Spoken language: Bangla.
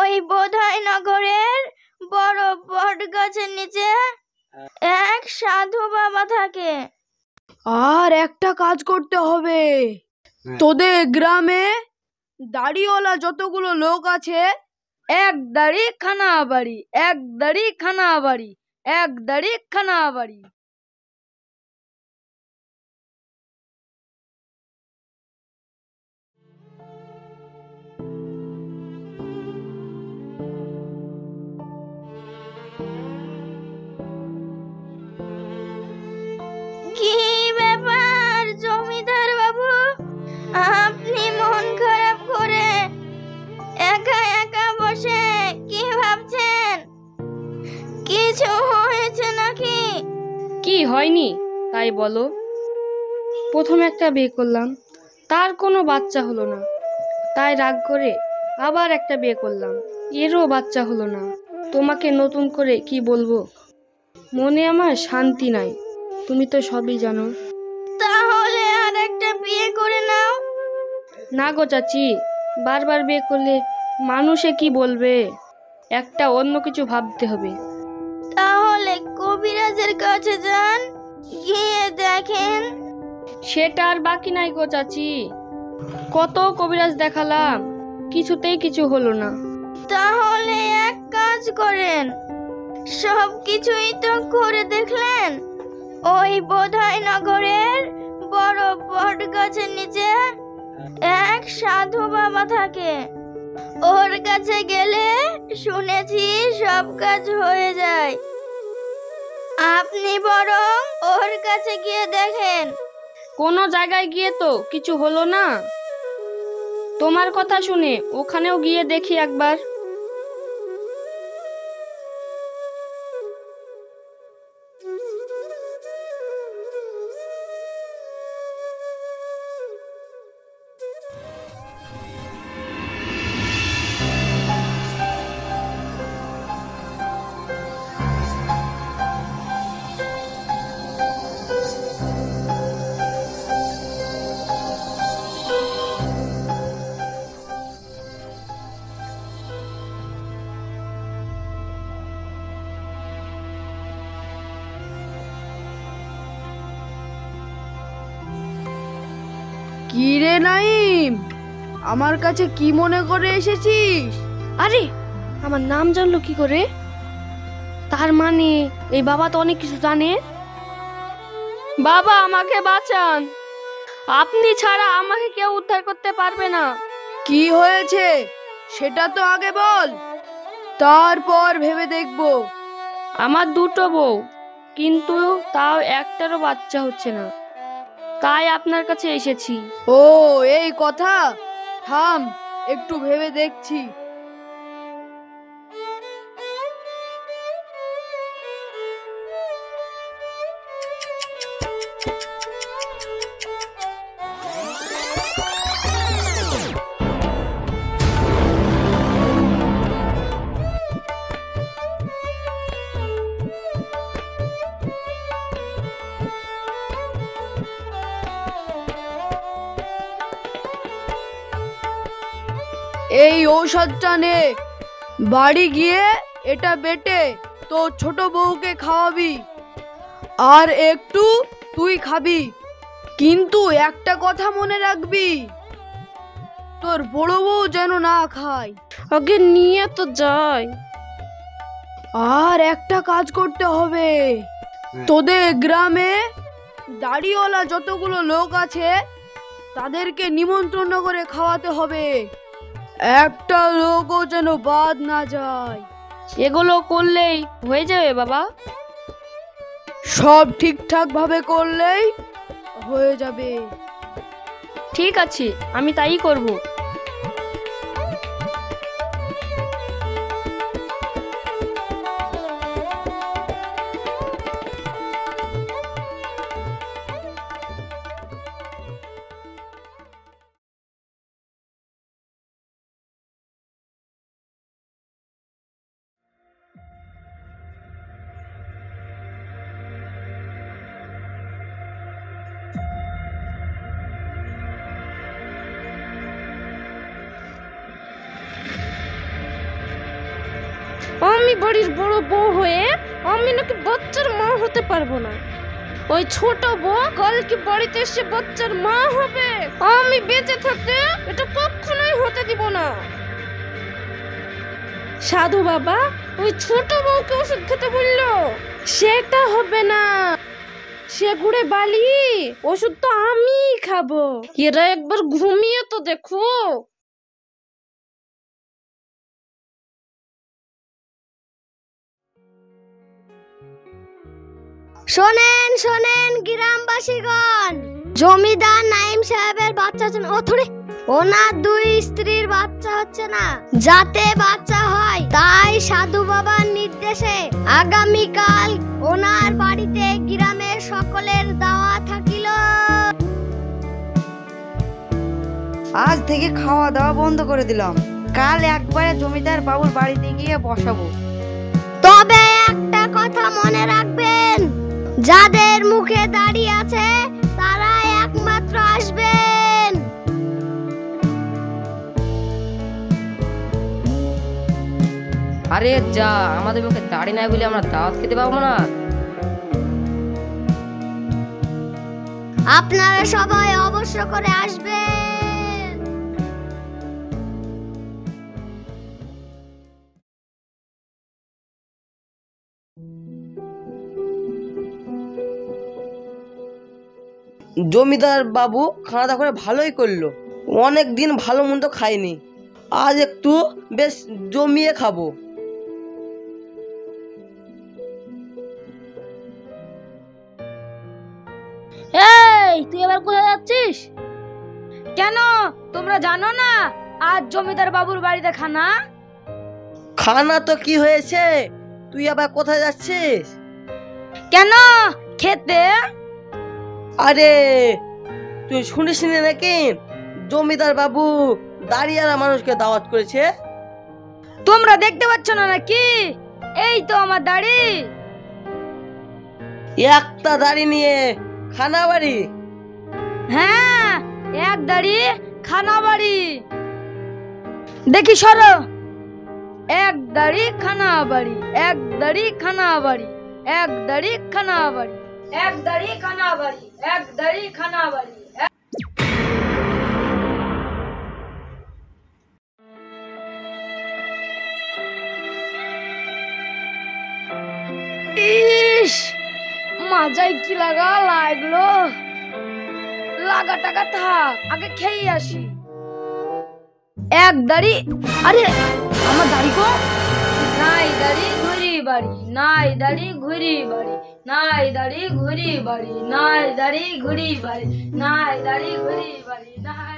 ওই বোধাই নগরের বড় বট গাছের নিচে এক সাধু বাবা থাকে। আর একটা কাজ করতে হবে, তোদের গ্রামে দাড়িওয়ালা যতগুলো লোক আছে, এক দাড়ি খানা বাড়ি, এক দাড়ি খানা বাড়ি, এক দাড়ি খানা বাড়ি। কি ব্যাপার জমিদার বাবু, আপনি মন খারাপ করে একা একা বসে কি ভাবছেন? কিছু হয়েছে নাকি? কি হয়নি তাই বলো। প্রথমে একটা বিয়ে করলাম, তার কোনো বাচ্চা হলো না, তাই রাগ করে আবার একটা বিয়ে করলাম, এরও বাচ্চা হলো না। তোমাকে নতুন করে কি বলবো, মনে আমার শান্তি নাই, তুমি তো সবই জানো। তাহলে আর একটা বিয়ে করে নাও। না গো চাচি, বারবার বিয়ে করলে মানুষে কি বলবে, একটা অন্য কিছু ভাবতে হবে। তাহলে কবিরাজের কাছে যান, গিয়ে দেখেন। সেটা আর বাকি নাই গো চাচি, কত কবিরাজ দেখালাম, কিছুতেই কিছু হলো না। তাহলে এক কাজ করেন, সব কিছুই তো করে দেখলেন, ওই বোধাই নগরের বড় বট গাছের নিচে এক সাধু বাবা থাকে। ওর কাছে গেলে শুনেছি সব কাজ হয়ে যায়। আপনি বরং ওর কাছে গিয়ে দেখেন। কোনো জায়গায় গিয়ে তো কিছু হলো না, তোমার কথা শুনে ওখানেও গিয়ে দেখি একবার। কি রে নাইম, আমার কাছে কি মনে করে এসেছিস? আরে আমার নাম জানলো কি করে? তার মানে এই বাবা তো অনেক কিছু জানে। বাবা আমাকে বাঁচান, আপনি ছাড়া আমাকে কেউ উদ্ধার করতে পারবে না। কি হয়েছে সেটা তো আগে বল, তারপর ভেবে দেখব। আমার দুটো বউ, কিন্তু তাও একটারও বাচ্চা হচ্ছে না, তাই আপনার কাছে এসেছি। ও এই কথা, থাম একটু ভেবে দেখছি। এই ঔষধটা নে, বাড়ি গিয়ে এটা বেটে তো ছোট বউকে খাওয়াবি, আর একটু তুই খাবি, কিন্তু একটা কথা মনে রাখবি, তোর বড় বউ যেন না খায়। আগে নিয়ে তো যাই। আর একটা কাজ করতে হবে, তোদের গ্রামে দাড়িওয়ালা যতগুলো লোক আছে তাদেরকে নিমন্ত্রণ করে খাওয়াতে হবে, একটা লোকও যেন বাদ না যায়। এগুলো করলেই হয়ে যাবে বাবা? সব ঠিকঠাক ভাবে করলেই হয়ে যাবে। ঠিক আছে, আমি তাই করব। আমি বাড়ির বড় বউ হয়ে আমি নাকি বাচ্চার মা হতে পারবো না। ওই ছোট বউ কালকে বাড়িতে এসে বাচ্চার মা হবে। আমি বেঁচে থাকতে এটা কখনোই হতে দিব না। সাধু বাবা ওই ছোট বউকে ওষুধ খেতে বললো, সেটা হবে না। সে গুড়ে বালি ওষুধ তো আমি খাবো। এরা একবার ঘুমিয়ে তো দেখো। শোনেন শোনেন গ্রামবাসীগণ, জমিদার নাইম সাহেবের বাচ্চা হচ্ছে না, ওনার দুই স্ত্রীর বাচ্চা হচ্ছে না। যাতে বাচ্চা হয় তাই সাধু বাবার নির্দেশে আগামীকাল ওনার বাড়িতে গ্রামের সকলের দাওয়াত থাকিল। আজ থেকে খাওয়া দাওয়া বন্ধ করে দিলাম। কাল একবারে জমিদার বাবুর বাড়িতে গিয়ে বসাবো। তবে একটা কথা মনে রাখবেন, যাদের মুখে দাড়ি আছে তারা একমাত্র আসবেন। আরে যা, আমাদের মুখে দাড়ি নাই বলে আমরা দাওয়াত খেতে পাবো না। আপনারা সবাই অবশ্য করে আসবেন। জমিদার বাবু খাওয়া দাওয়া করে ভালোই করলো। অনেক দিন ভালো মন্দ খাইনি, আজ একটু বেশ জমিয়ে খাবো। এই তুই এবার কোথায় যাচ্ছিস? কেন তোমরা জানো না আজ জমিদার বাবুর বাড়িতে খানা? খানা তো কি হয়েছে, তুই আবার কোথায় যাচ্ছিস? কেন খেতে? আরে তুই শুনিস নি নাকি জমিদার বাবু দাঁড়িয়ারা মানুষকে দাওয়াত করেছে? তোমরা দেখতে পাচ্ছ না নাকি? এই তো আমার দাড়ি। একটা দাড়ি নিয়ে খানা বাড়ি? হ্যাঁ, এক দাড়ি খানা বাড়ি। দেখি সরো। এক দাড়ি খানা বাড়ি, এক দাড়ি খানা বাড়ি, এক দাড়ি খানা বাড়ি, এক দাড়ি খানা বাড়ি, এক দাড়ি খানা বাড়ি। ইস, মাজায় কি লাগলো। লাগা টাকা থাক, আগে খেয়ে আসি। এক দাড়ি, আরে আমার দাড়ি কো? নাই দাড়ি ঘুরি বাড়ি, নাই দাড়ি ঘুরি বাড়ি, নাই দাড়ি ঘুরি বাড়ি, নাই দাড়ি ঘুরি বাড়ি, নাই দাড়ি ঘুরি বাড়ি, নাই